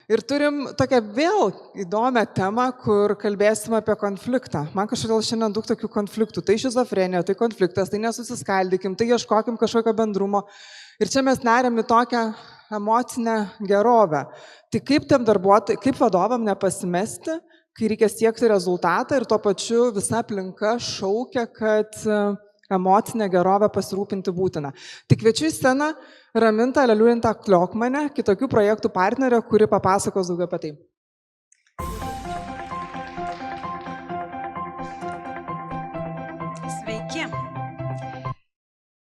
Ir turim tokią vėl įdomią temą, kur kalbėsim apie konfliktą. Man kažkodėl šiandien daug tokių konfliktų. Tai šizofrenija, tai konfliktas, tai nesusiskaldykim, tai ieškokim kažkokio bendrumo. Ir čia mes neriam į tokią emocinę gerovę. Tai kaip tam darbuotojai, kaip vadovam nepasimesti, kai reikia siekti rezultatą ir tuo pačiu visa aplinka šaukia, kad emocinę gerovę pasirūpinti būtina. Tik kviečiu į sceną Ramintą Leliulintą Kliokmanę, kitokių projektų partnerę, kuri papasakos daugiau apie tai. Sveiki.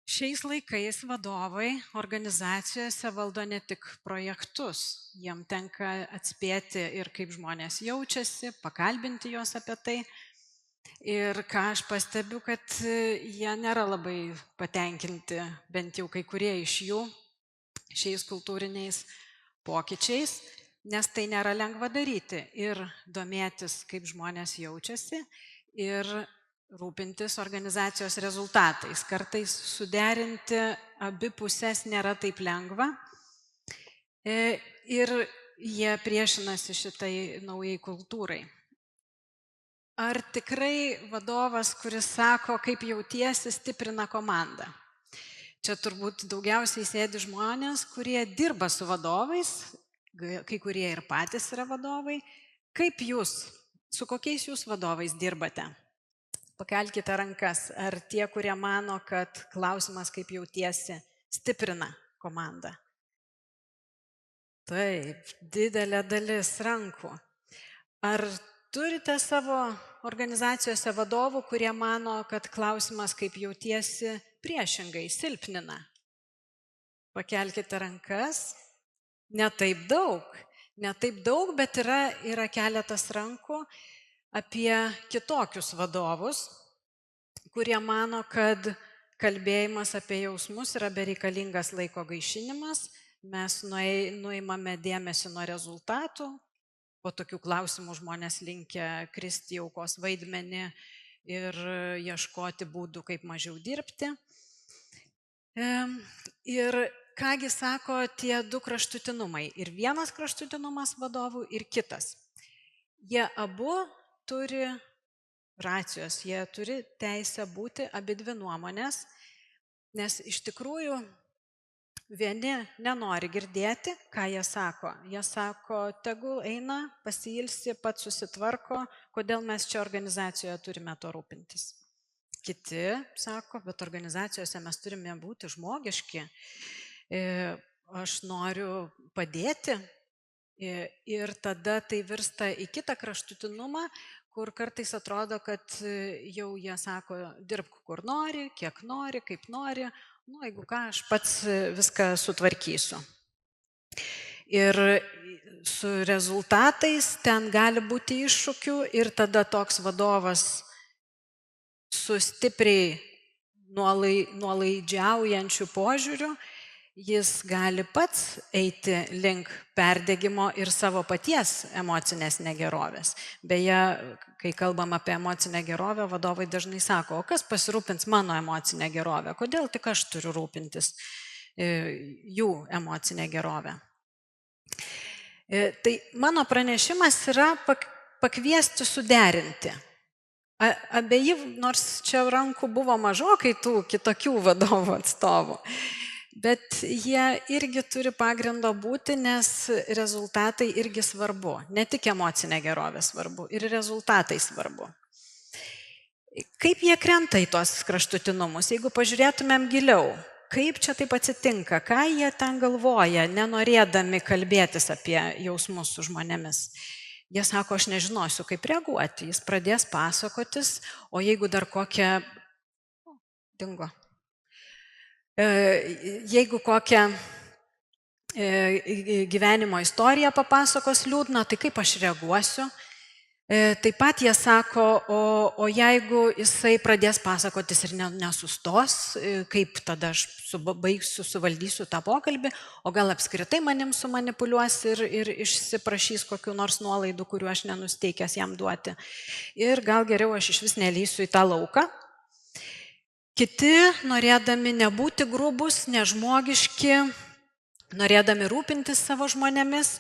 Šiais laikais vadovai organizacijose valdo ne tik projektus, jiem tenka atspėti ir kaip žmonės jaučiasi, pakalbinti juos apie tai. Ir ką aš pastebiu, kad jie nėra labai patenkinti, bent jau kai kurie iš jų, šiais kultūriniais pokyčiais, nes tai nėra lengva daryti ir domėtis, kaip žmonės jaučiasi ir rūpintis organizacijos rezultatais. Kartais suderinti abi pusės nėra taip lengva ir jie priešinasi šitai naujai kultūrai. Ar tikrai vadovas, kuris sako, kaip jautiesi, stiprina komandą? Čia turbūt daugiausiai sėdi žmonės, kurie dirba su vadovais, kai kurie ir patys yra vadovai. Kaip jūs, su kokiais jūs vadovais dirbate? Pakelkite rankas. Ar tie, kurie mano, kad klausimas, kaip jautiesi, stiprina komandą? Taip, didelė dalis rankų. Ar turite savo organizacijose vadovų, kurie mano, kad klausimas, kaip jautiesi, priešingai silpnina? Pakelkite rankas. Ne taip daug, bet yra keletas rankų apie kitokius vadovus, kurie mano, kad kalbėjimas apie jausmus yra bereikalingas laiko gaišinimas, mes nuimame dėmesį nuo rezultatų. Po tokių klausimų žmonės linkia kristi į aukos vaidmenį ir ieškoti būdų, kaip mažiau dirbti. Ir kągi sako tie du kraštutinumai. Ir vienas kraštutinumas vadovų, ir kitas. Jie abu turi racijos, jie turi teisę būti abidvi nuomonės, nes iš tikrųjų vieni nenori girdėti, ką jie sako. Jie sako, tegul eina, pasiilsi, pats susitvarko, kodėl mes čia organizacijoje turime to rūpintis. Kiti sako, bet organizacijose mes turime būti žmogiški. Aš noriu padėti ir tada tai virsta į kitą kraštutinumą, kur kartais atrodo, kad jau jie sako, dirbk kur nori, kiek nori, kaip nori. Jeigu ką, aš pats viską sutvarkysiu. Ir su rezultatais ten gali būti iššūkių ir tada toks vadovas su stipriai nuolaidžiaujančiu požiūriu, jis gali pats eiti link perdegimo ir savo paties emocinės negerovės. Beje, kai kalbam apie emocinę gerovę, vadovai dažnai sako, o kas pasirūpins mano emocinę gerovę? Kodėl tik aš turiu rūpintis jų emocinę gerovę? Tai mano pranešimas yra pakviesti suderinti. Abieji, nors čia rankų buvo mažokai tų kitokių vadovų atstovų, bet jie irgi turi pagrindo būti, nes rezultatai irgi svarbu. Ne tik emocinė gerovė svarbu, ir rezultatai svarbu. Kaip jie krenta į tos kraštutinumus? Jeigu pažiūrėtumėm giliau, kaip čia taip atsitinka, ką jie ten galvoja, nenorėdami kalbėtis apie jausmus su žmonėmis? Jie sako, aš nežinosiu, kaip reaguoti. Jis pradės pasakotis, o jeigu dar kokią... Dingo. Jeigu kokią gyvenimo istoriją papasakos liūdną, tai kaip aš reaguosiu? Taip pat jie sako, o jeigu jisai pradės pasakotis ir nesustos, kaip tada aš suvaldysiu tą pokalbį, o gal apskritai manim sumanipuliuos ir išsiprašys kokių nors nuolaidų, kurių aš nenusteikęs jam duoti. Ir gal geriau aš iš vis nelysiu į tą lauką. Kiti, norėdami nebūti grubus, nežmogiški, norėdami rūpintis savo žmonėmis,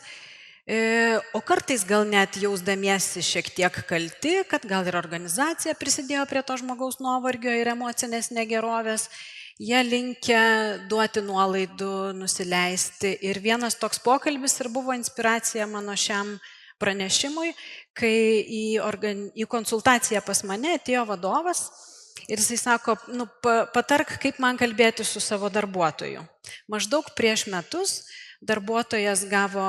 O kartais gal net jausdamiesi šiek tiek kalti, kad gal ir organizacija prisidėjo prie to žmogaus nuovargio ir emocinės negerovės, jie linkia duoti nuolaidų, nusileisti. Ir vienas toks pokalbis ir buvo inspiracija mano šiam pranešimui, kai į konsultaciją pas mane atėjo vadovas ir jisai sako, patark, kaip man kalbėti su savo darbuotoju. Maždaug prieš metus darbuotojas gavo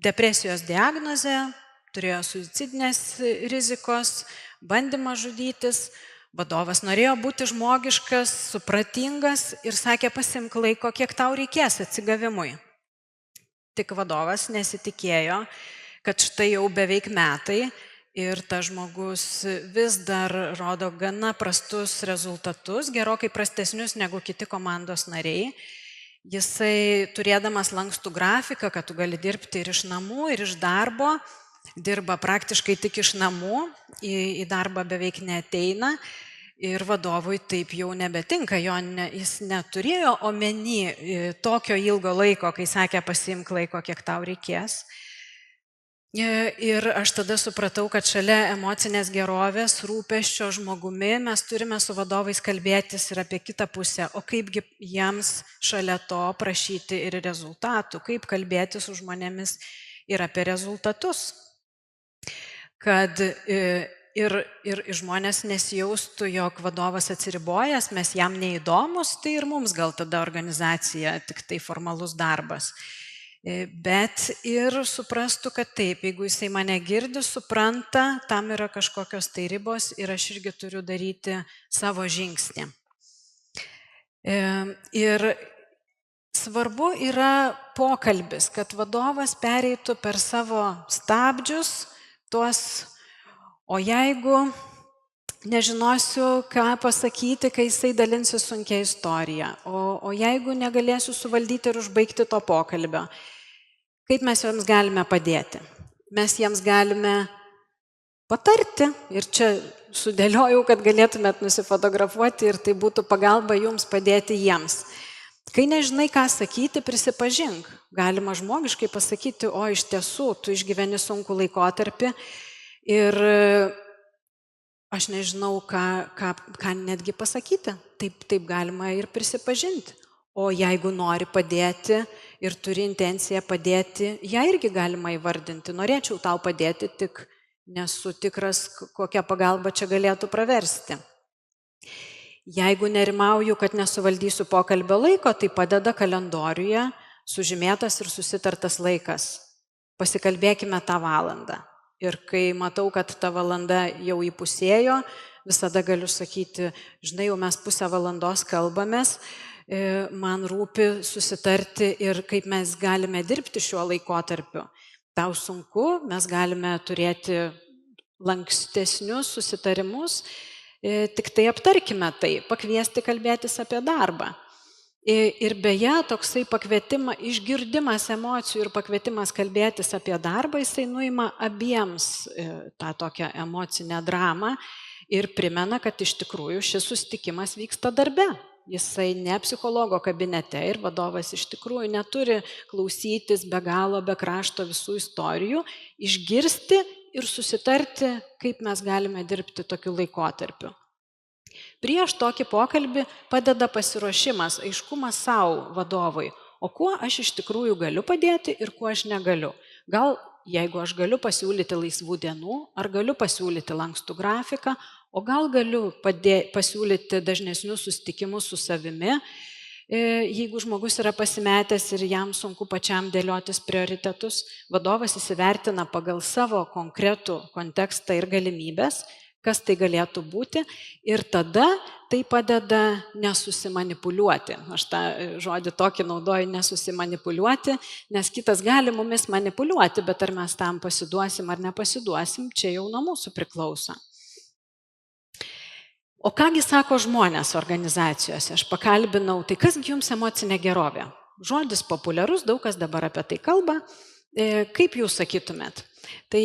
depresijos diagnozę, turėjo suicidinės rizikos, bandymą žudytis. Vadovas norėjo būti žmogiškas, supratingas ir sakė, pasimk laiko, kiek tau reikės atsigavimui. Tik vadovas nesitikėjo, kad štai jau beveik metai ir tas žmogus vis dar rodo gana prastus rezultatus, gerokai prastesnius negu kiti komandos nariai. Jisai, turėdamas lankstų grafiką, kad tu gali dirbti ir iš namų, ir iš darbo, dirba praktiškai tik iš namų, į darbą beveik neateina ir vadovui taip jau nebetinka, jis neturėjo omeny tokio ilgo laiko, kai sakė, pasiimk laiko, kiek tau reikės. Ir aš tada supratau, kad šalia emocinės gerovės, rūpesčio žmogumi mes turime su vadovais kalbėtis ir apie kitą pusę, o kaipgi jiems šalia to prašyti ir rezultatų, kaip kalbėti su žmonėmis ir apie rezultatus, kad ir žmonės nesijaustų, jog vadovas atsiribojęs, mes jam neįdomus, tai ir mums gal tada organizacija tik tai formalus darbas. Bet ir suprastų, kad taip, jeigu jisai mane girdi, supranta, tam yra kažkokios tai ribos ir aš irgi turiu daryti savo žingsnį. Ir svarbu yra pokalbis, kad vadovas pereitų per savo stabdžius tuos, o jeigu nežinosiu, ką pasakyti, kai jisai dalinsi sunkia istorija, o jeigu negalėsiu suvaldyti ir užbaigti to pokalbio, kaip mes jiems galime padėti? Mes jiems galime patarti ir čia sudėliojau, kad galėtumėt nusifotografuoti ir tai būtų pagalba jums padėti jiems. Kai nežinai, ką sakyti, prisipažink. Galima žmogiškai pasakyti, o iš tiesų, tu išgyveni sunkų laikotarpį ir aš nežinau, ką netgi pasakyti. Taip galima ir prisipažinti. O jeigu nori padėti ir turi intenciją padėti, ją irgi galima įvardinti. Norėčiau tau padėti, tik nesu tikras, kokią pagalbą čia galėtų praversti. Jeigu nerimauju, kad nesuvaldysiu pokalbio laiko, tai padeda kalendoriuje sužymėtas ir susitartas laikas. Pasikalbėkime tą valandą. Ir kai matau, kad ta valanda jau įpusėjo, visada galiu sakyti, žinai, jau mes pusę valandos kalbamės, man rūpi susitarti ir kaip mes galime dirbti šiuo laikotarpiu. Tau sunku, mes galime turėti lankstesnius susitarimus, tik tai aptarkime tai, pakviesti kalbėtis apie darbą. Ir beje, toksai išgirdimas emocijų ir pakvietimas kalbėtis apie darbą, jisai nuima abiems tą tokią emocinę dramą ir primena, kad iš tikrųjų šis susitikimas vyksta darbe. Jisai ne psichologo kabinete ir vadovas iš tikrųjų neturi klausytis be galo, be krašto visų istorijų, išgirsti ir susitarti, kaip mes galime dirbti tokiu laikotarpiu. Prieš tokį pokalbį padeda pasiruošimas, aiškumas savo vadovui, o kuo aš iš tikrųjų galiu padėti ir kuo aš negaliu. Gal jeigu aš galiu pasiūlyti laisvų dienų, ar galiu pasiūlyti lankstų grafiką, o gal galiu pasiūlyti dažnesnius susitikimus su savimi, jeigu žmogus yra pasimetęs ir jam sunku pačiam dėliotis prioritetus, vadovas įsivertina pagal savo konkretų kontekstą ir galimybės, kas tai galėtų būti, ir tada tai padeda nesusimanipuliuoti. Aš tą žodį tokį naudoju, nesusimanipuliuoti, nes kitas gali mumis manipuliuoti, bet ar mes tam pasiduosim ar nepasiduosim, čia jau nuo mūsų priklauso. O kągi sako žmonės organizacijose? Aš pakalbinau, tai kasgi jums emocinė gerovė? Žodis populiarus, daug kas dabar apie tai kalba. Kaip jūs sakytumėt? Tai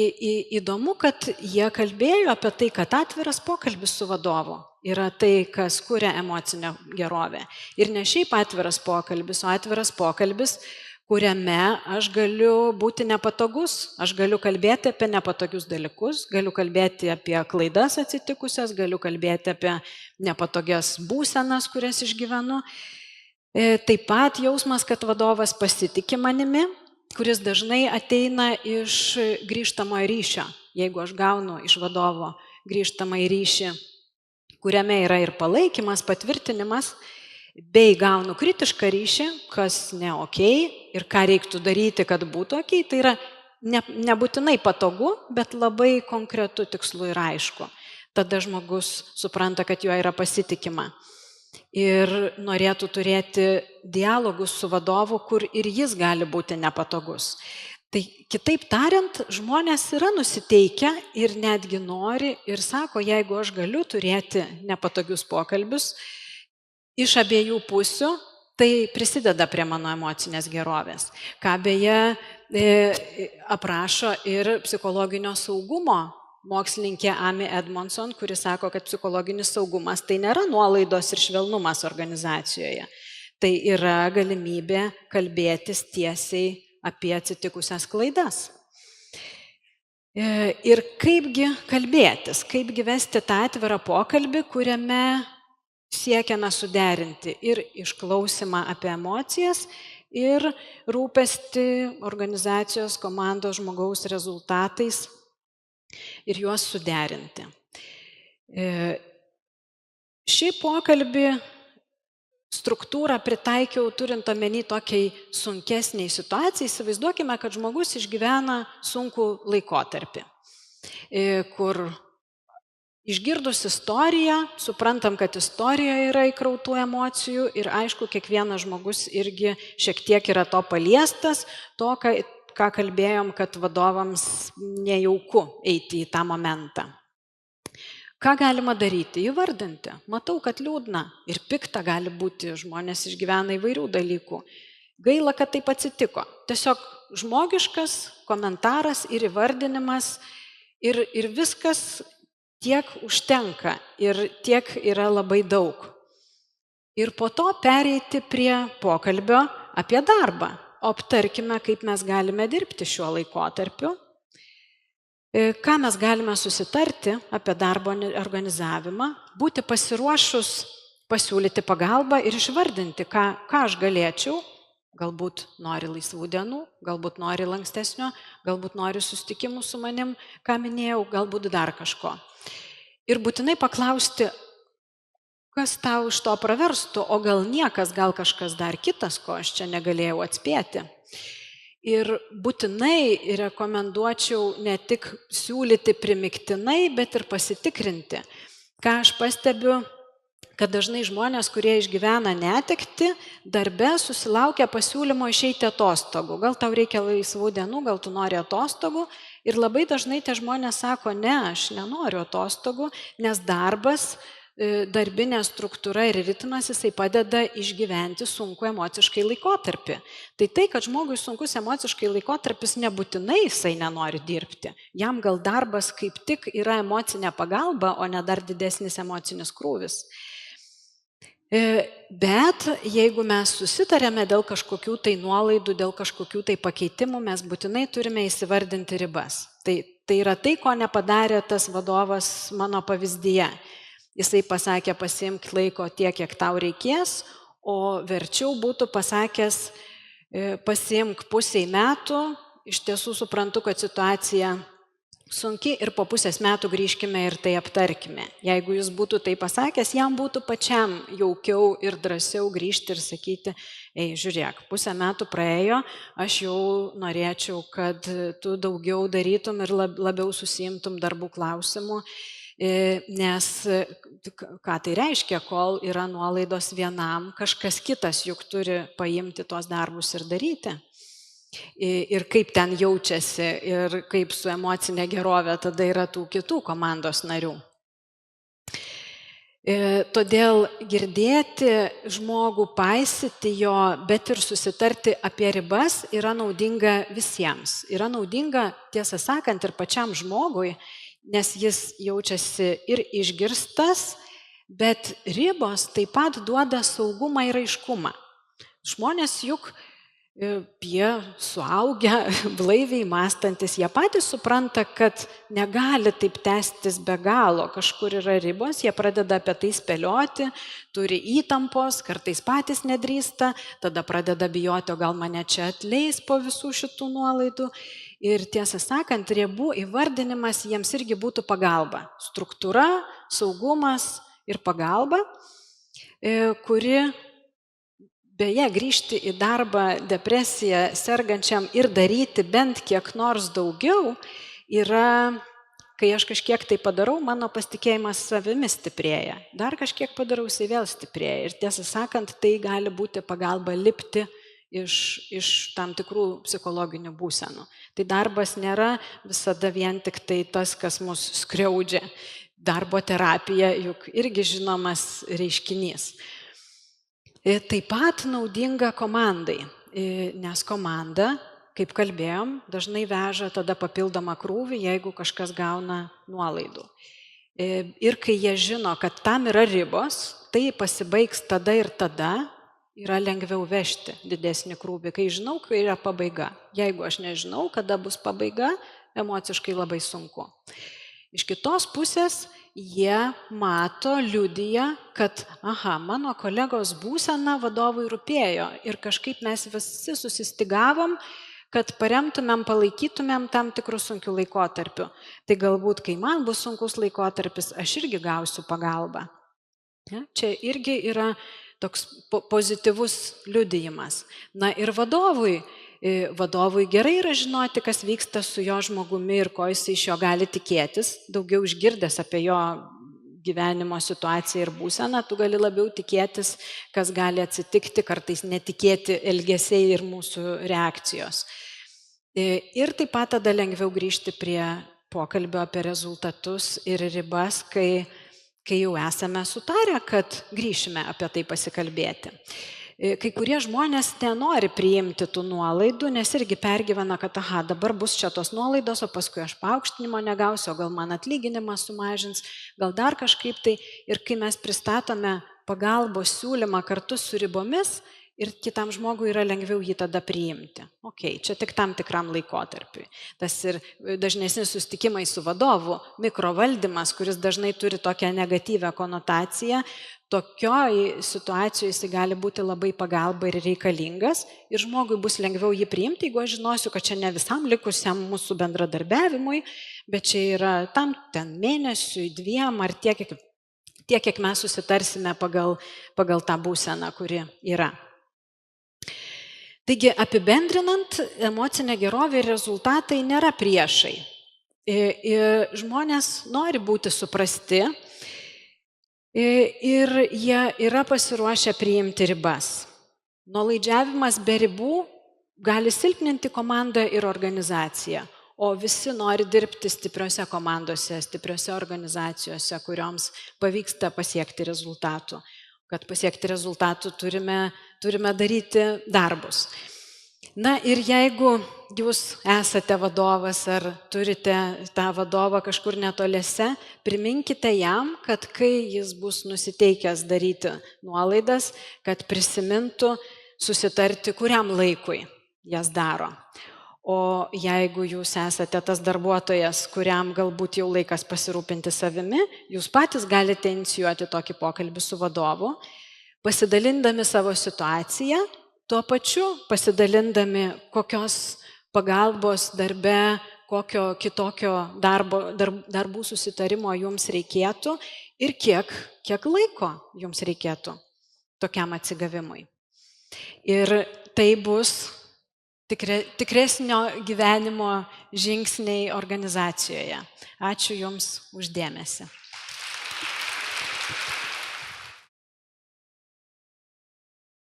įdomu, kad jie kalbėjo apie tai, kad atviras pokalbis su vadovu yra tai, kas kuria emocinę gerovę. Ir ne šiaip atviras pokalbis, o atviras pokalbis, kuriame aš galiu būti nepatogus, aš galiu kalbėti apie nepatogius dalykus, galiu kalbėti apie klaidas atsitikusias, galiu kalbėti apie nepatogias būsenas, kurias išgyvenu. Taip pat jausmas, kad vadovas pasitikė manimi, kuris dažnai ateina iš grįžtamojo ryšio. Jeigu aš gaunu iš vadovo grįžtamąjį ryšį, kuriame yra ir palaikymas, patvirtinimas, bei gaunu kritišką ryšį, kas ne okei ir ką reiktų daryti, kad būtų okei, tai yra nebūtinai patogu, bet labai konkretu, tikslu ir aišku. Tada žmogus supranta, kad juo yra pasitikima. Ir norėtų turėti dialogus su vadovu, kur ir jis gali būti nepatogus. Tai kitaip tariant, žmonės yra nusiteikę ir netgi nori ir sako, jeigu aš galiu turėti nepatogius pokalbius iš abiejų pusių, tai prisideda prie mano emocinės gerovės. Ką beje aprašo ir psichologinio saugumo mokslininkė Amy Edmondson, kuri sako, kad psichologinis saugumas tai nėra nuolaidos ir švelnumas organizacijoje. Tai yra galimybė kalbėtis tiesiai apie atsitikusias klaidas. Ir kaipgi kalbėtis, kaipgi vesti tą atvirą pokalbį, kuriame siekiame suderinti ir išklausimą apie emocijas, ir rūpestį organizacijos, komandos, žmogaus rezultatais ir juos suderinti. Šį pokalbį struktūrą pritaikiau turint omeny tokiai sunkesniai situacijai. Įsivaizduokime, kad žmogus išgyvena sunkų laikotarpį, kur išgirdus istoriją, suprantam, kad istorijoje yra įkrautų emocijų ir aišku, kiekvienas žmogus irgi šiek tiek yra to paliestas, to, ką kalbėjom, kad vadovams nejauku eiti į tą momentą. Ką galima daryti? Įvardinti. Matau, kad liūdna ir pikta gali būti, žmonės išgyvena įvairių dalykų. Gaila, kad taip atsitiko. Tiesiog žmogiškas komentaras ir įvardinimas ir viskas tiek užtenka ir tiek yra labai daug. Ir po to pereiti prie pokalbio apie darbą. Aptarkime, kaip mes galime dirbti šiuo laikotarpiu, ką mes galime susitarti apie darbo organizavimą, būti pasiruošus pasiūlyti pagalbą ir išvardinti, ką aš galėčiau, galbūt nori laisvų dienų, galbūt nori lankstesnio, galbūt nori susitikimų su manim, ką minėjau, galbūt dar kažko. Ir būtinai paklausti, kas tau iš to praverstų, o gal niekas, gal kažkas dar kitas, ko aš čia negalėjau atspėti. Ir būtinai rekomenduočiau ne tik siūlyti primiktinai, bet ir pasitikrinti. Ką aš pastebiu, kad dažnai žmonės, kurie išgyvena netekti, darbe susilaukia pasiūlymo išeiti atostogų. Gal tau reikia laisvų dienų, gal tu nori atostogų. Ir labai dažnai tie žmonės sako, ne, aš nenoriu atostogų, nes darbas, darbinė struktūra ir ritmas, jisai padeda išgyventi sunku emociškai laikotarpį. Tai, kad žmogui sunkus emociškai laikotarpis, nebūtinai jisai nenori dirbti. Jam gal darbas kaip tik yra emocinė pagalba, o ne dar didesnis emocinis krūvis. Bet jeigu mes susitarėme dėl kažkokių tai nuolaidų, dėl kažkokių tai pakeitimų, mes būtinai turime įsivardinti ribas. Tai yra tai, ko nepadarė tas vadovas mano pavyzdyje. Jisai pasakė, pasiimk laiko tiek, kiek tau reikės, o verčiau būtų pasakęs, pasiimk pusiai metų, iš tiesų suprantu, kad situacija sunki ir po pusės metų grįžkime ir tai aptarkime. Jeigu jis būtų tai pasakęs, jam būtų pačiam jaukiau ir drąsiau grįžti ir sakyti, žiūrėk, pusę metų praėjo, aš jau norėčiau, kad tu daugiau darytum ir labiau susiimtum darbų klausimų. Nes ką tai reiškia, kol yra nuolaidos vienam, kažkas kitas juk turi paimti tuos darbus ir daryti. Ir kaip ten jaučiasi ir kaip su emocinė gerovė tada yra tų kitų komandos narių. Todėl girdėti žmogų, paisyti jo, bet ir susitarti apie ribas yra naudinga visiems. Yra naudinga, tiesą sakant, ir pačiam žmogui, nes jis jaučiasi ir išgirstas, bet ribos taip pat duoda saugumą ir aiškumą. Žmonės juk jie suaugę, blaiviai mąstantis, jie patys supranta, kad negali taip tęstis be galo, kažkur yra ribos, jie pradeda apie tai spėlioti, turi įtampos, kartais patys nedrįsta, tada pradeda bijoti, o gal mane čia atleis po visų šitų nuolaidų. Ir tiesą sakant, ribų įvardinimas jiems irgi būtų pagalba. Struktūra, saugumas ir pagalba, kuri beje, grįžti į darbą depresiją sergančiam ir daryti bent kiek nors daugiau yra, kai aš kažkiek tai padarau, mano pasitikėjimas savimi stiprėja. Dar kažkiek padarau, jisai vėl stiprėja. Ir tiesą sakant, tai gali būti pagalba lipti iš tam tikrų psichologinių būsenų. Tai darbas nėra visada vien tik tai tas, kas mus skriaudžia. Darbo terapija juk irgi žinomas reiškinys. Taip pat naudinga komandai, nes komanda, kaip kalbėjom, dažnai veža tada papildomą krūvį, jeigu kažkas gauna nuolaidų. Ir kai jie žino, kad tam yra ribos, tai pasibaigs tada ir tada, yra lengviau vežti didesnį krūvį, kai žinau, kai yra pabaiga. Jeigu aš nežinau, kada bus pabaiga, emociškai labai sunku. Iš kitos pusės jie mato, liudija, kad mano kolegos būsena vadovui rūpėjo ir kažkaip mes visi susistygavom, kad paremtumėm, palaikytumėm tam tikrų sunkių laikotarpių. Tai galbūt, kai man bus sunkus laikotarpis, aš irgi gausiu pagalbą. Čia irgi yra toks pozityvus liudijimas. Na ir vadovui gerai yra žinoti, kas vyksta su jo žmogumi ir ko jis iš jo gali tikėtis. Daugiau išgirdęs apie jo gyvenimo situaciją ir būseną, tu gali labiau tikėtis, kas gali atsitikti, kartais netikėti elgesiai ir mūsų reakcijos. Ir taip pat tada lengviau grįžti prie pokalbio apie rezultatus ir ribas, kai jau esame sutarę, kad grįšime apie tai pasikalbėti. Kai kurie žmonės nenori priimti tų nuolaidų, nes irgi pergyvena, kad dabar bus čia tos nuolaidos, o paskui aš paaukštinimo negausiu, o gal man atlyginimas sumažins, gal dar kažkaip tai. Ir kai mes pristatome pagalbos siūlymą kartu su ribomis, ir kitam žmogui yra lengviau jį tada priimti. Čia tik tam tikram laikotarpiui. Tas ir dažnesni susitikimai su vadovu, mikrovaldymas, kuris dažnai turi tokią negatyvę konotaciją, tokioj situacijoje jis gali būti labai pagalba ir reikalingas ir žmogui bus lengviau jį priimti, jeigu aš žinosiu, kad čia ne visam likusiam mūsų bendradarbiavimui, bet čia yra tam ten mėnesiui, 2 ar tiek, kiek mes susitarsime pagal tą būseną, kuri yra. Taigi, apibendrinant, emocinė gerovė ir rezultatai nėra priešai. Žmonės nori būti suprasti ir jie yra pasiruošę priimti ribas. Nuolaidžiavimas be ribų gali silpninti komandą ir organizaciją, o visi nori dirbti stipriose komandose, stipriose organizacijose, kurioms pavyksta pasiekti rezultatų. Kad pasiekti rezultatų turime daryti darbus. Na ir jeigu jūs esate vadovas ar turite tą vadovą kažkur netoliese, priminkite jam, kad kai jis bus nusiteikęs daryti nuolaidas, kad prisimintų susitarti, kuriam laikui jas daro. O jeigu jūs esate tas darbuotojas, kuriam galbūt jau laikas pasirūpinti savimi, jūs patys galite inicijuoti tokį pokalbį su vadovu, pasidalindami savo situaciją, tuo pačiu pasidalindami, kokios pagalbos darbe, kokio kitokio darbų susitarimo jums reikėtų ir kiek laiko jums reikėtų tokiam atsigavimui. Ir tai bus tikresnio gyvenimo žingsniai organizacijoje. Ačiū Jums už dėmesį.